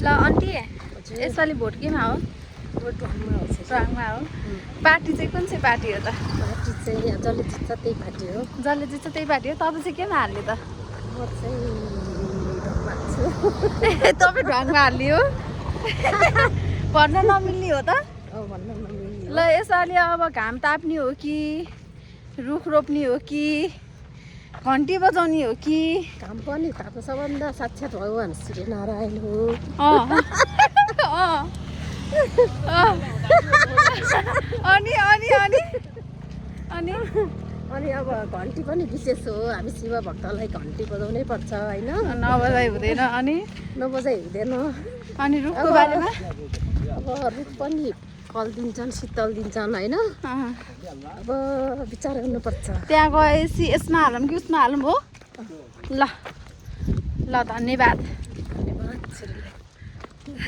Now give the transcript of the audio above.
ल आन्टी यसपालि भोट केमा हो? ड्वाङमा हो। पार्टी चाहिँ कुन चाहिँ पार्टी हो त? पार्टी चाहिँ जसले जित्छ त्यही पार्टी हो। जसले जित्छ त्यही पार्टी हो। तपाईँ चाहिँ केमा हाल्ने त? म चाहिँ ढुङ्गामा छु। तपाईँ ढुङ्गामा हाल्ने हो? भन्न नमिल्ने हो त? भन्न नमिल्ने ल यसपालि अब घाम ताप्ने हो कि रुख रोप्ने हो कि घन्टी बजाउने हो कि? काम पनि ताप सबभन्दा साक्षात् भगवान् श्रीनारायण हो। अनि अनि अनि अनि अनि अब घन्टी पनि विशेष हो। हामी शिव भक्तलाई घन्टी बजाउनै पर्छ होइन, नबजाइ हुँदैन। अनि नबजाइ हुँदैन। अनि रुखको बारेमा अब रुख पनि फल दिन्छन्, शीतल दिन्छन् होइन। अब विचार गर्नुपर्छ। त्यहाँ गएपछि यसमा हालौँ कि उसमा हालौँ हो? ल ल धन्यवाद।